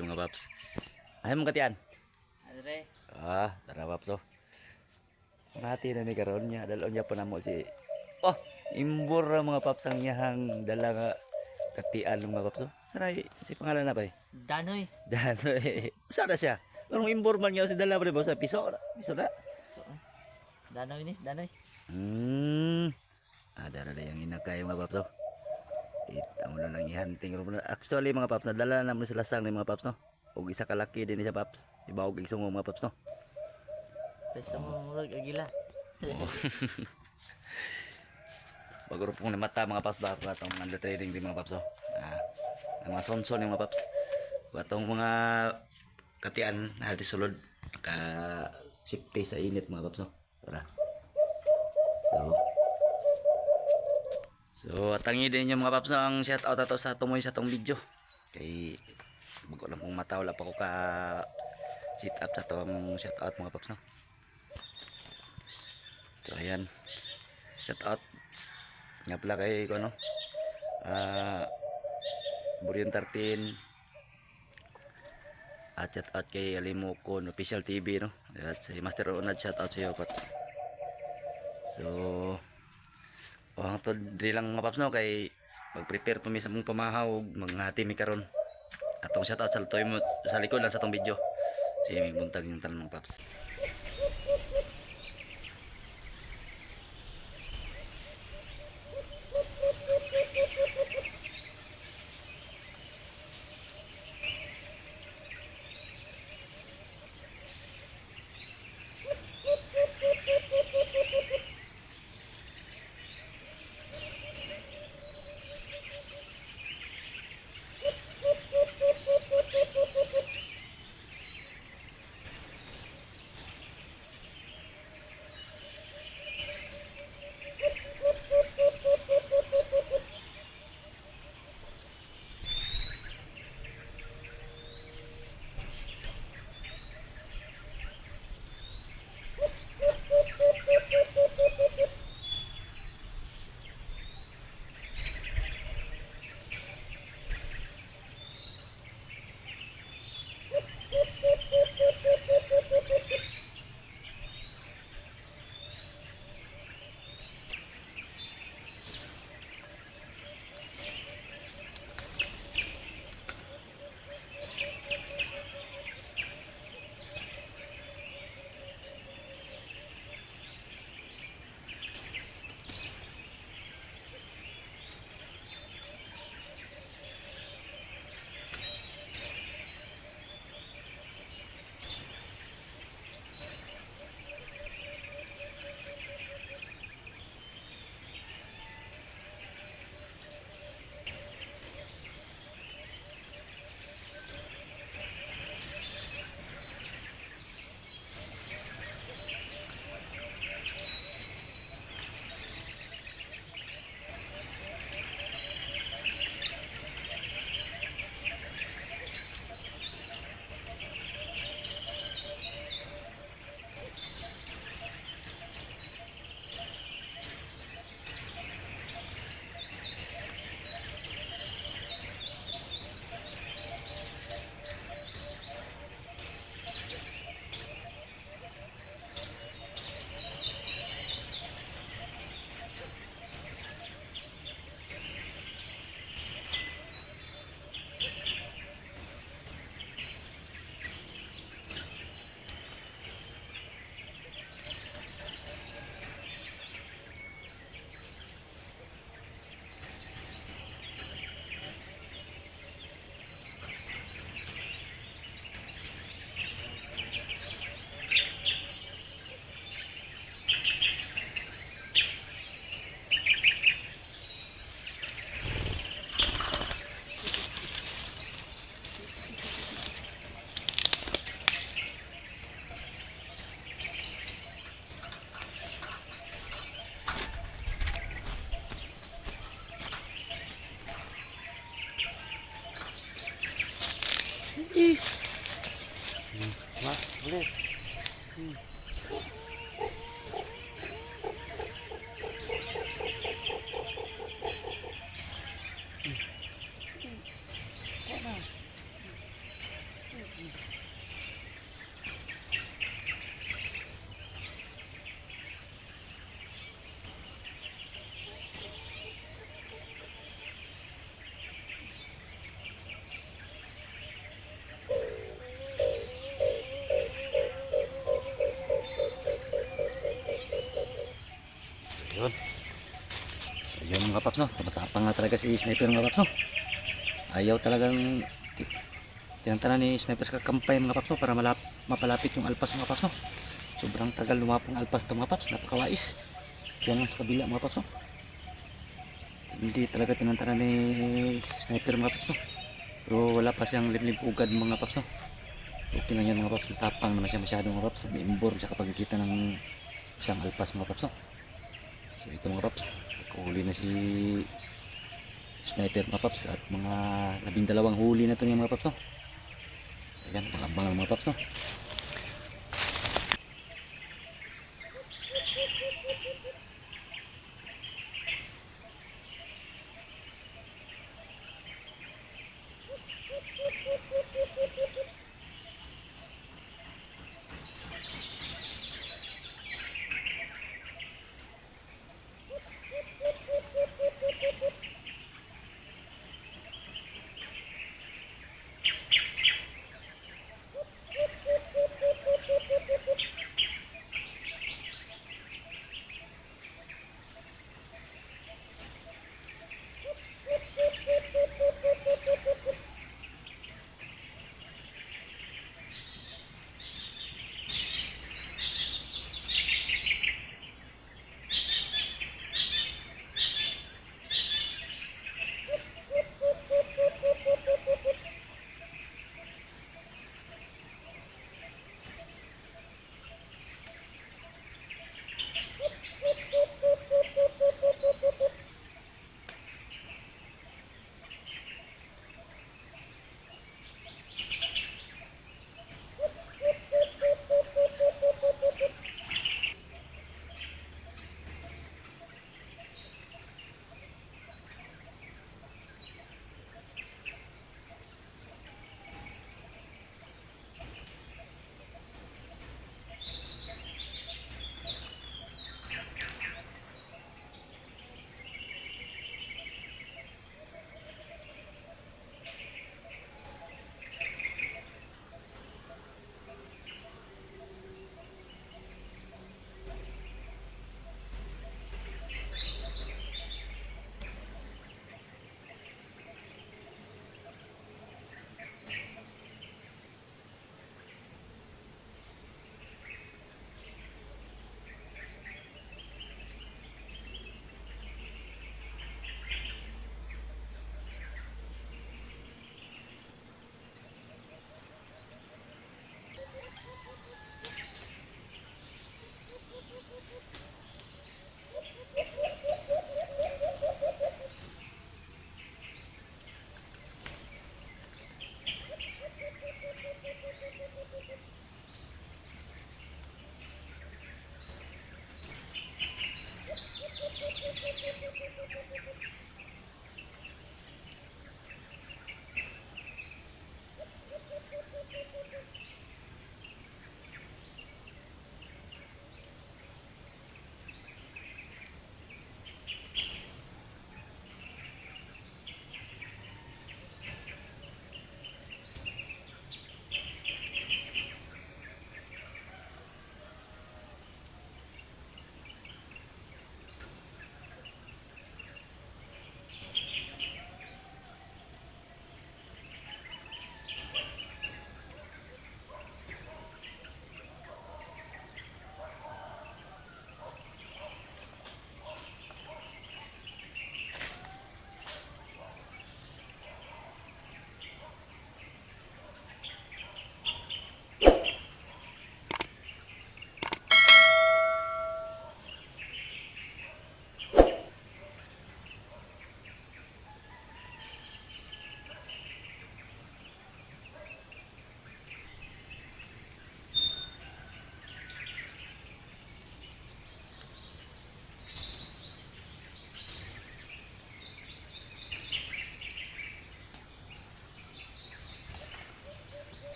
kayo mga paps. Ay mong katian. Adre. Tara paps oh. Mati na ni karon niya, dalon niya pa namo si oh, imbor ra mga paps ang iyahang dala nga katian mga paps oh. Sanay si pangalan na ba eh? Danoy. Dano eh. Sana siya. Karong imbor man niya si dala pa ba sa piso? Piso na. So, Danoy ni, Danoy. Dara na yung inakay mga paps oh. Ita mo na lang ihanting ro na. Actually mga paps nadala na mo sila sang ni mga paps no. Og isa ka laki din siya paps. Ibawog ig sungo mga paps no. Pesa mo murag agila. Baguro pong mata mga paps ba atong mga trading din mga paps oh. Ang mga sonson yung mga paps. Batong mga katian na hati sulod ka safety sa init mga paps no. Tara. So atangi din yung mga paps no, ang shout out ato sa tumoy sa tong video. Kay bago lang kung mata wala pa ko ka sit up sa tong shout out mga paps no. So ayan. Shout out nga pala kay ko no. Burion 13 at shout out kay Alimokon Official TV no. At si Master Ronald shout out sa iyo paps. So ang to diri lang mga paps no kay mag-prepare pa mi sa mong pamahaw manghati mi karon. Atong shout out sa lutoy mo sa likod lang sa tong video. Sige may buntag yung tanan mga paps. So yun mga paps no, tumatapang nga talaga si sniper mga paps no. Ayaw talagang tinantanan ni sniper sa kakampay mga paps no, para mapalapit yung alpas mga paps no. Sobrang tagal lumapong alpas to mga paps, napakawais. Diyan lang sa kabila mga paps no. Hindi talaga tinantanan ni sniper mga paps no. Pero wala pa siyang limlim ugad mga paps no. Okay lang yan mga paps, tapang naman siya masyado mga paps, may imbor siya kapag nakita ng isang alpas mga paps no. So ito mga paps, huli na si sniper mga paps at mga 12 huli na to niya mga paps no. So yan, mga mga paps no.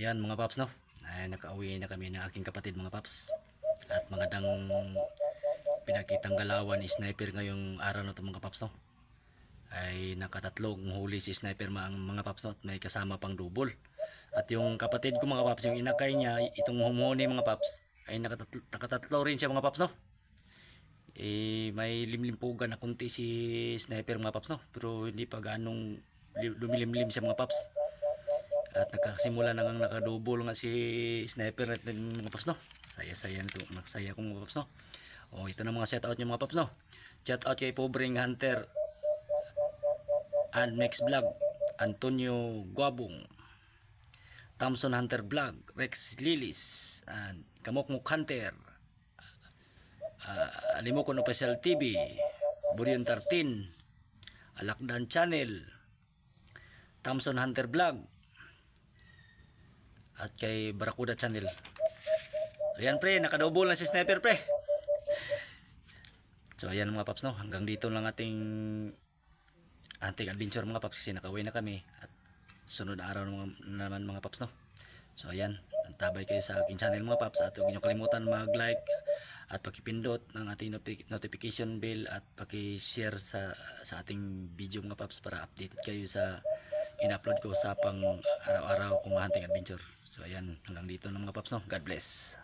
ayan mga paps no. Ay nakauwi na kami ng aking kapatid mga paps. At magandang pinakitang galawan ni sniper ngayong araw na to mga paps no. Ay nakatatlong huli si sniper mga paps no, at may kasama pang double. At yung kapatid ko mga paps, yung inakay niya, itong humuni mga paps, ay nakatatlo rin siya mga paps no. May limlimpugan na kunti si sniper mga paps no, pero hindi pa ganong lumilimlim siya mga paps. At nakasimula na ngang nakadouble nga si sniper natin mga paps no. Saya-saya nito, nagsaya ko mga paps no. Ito na mga shoutout niyo mga paps no. Shoutout kay Pobreng Hunter and Next Vlog, Antonio Guabong, Thompson Hunter Vlog, Rex Lilis, and Kamokmok Hunter, Alimokon Official TV, Burion 13, Alakdan Channel, Thompson Hunter Vlog, at kay Barakuda Channel. Ayan pre, nakadouble na si sniper pre. So ayan mga paps no, hanggang dito lang ating adventure mga paps, kasi nakauwi na kami at sunod na araw naman mga paps no. So ayan, antabay kayo sa aking channel mga paps, at huwag niyo kalimutan mag-like at pakipindot ng ating notification bell at paki-share sa ating video mga paps para updated kayo sa in-upload ko sa pang araw-araw kong hunting adventure. So ayan, hanggang dito na mga paps no. God bless.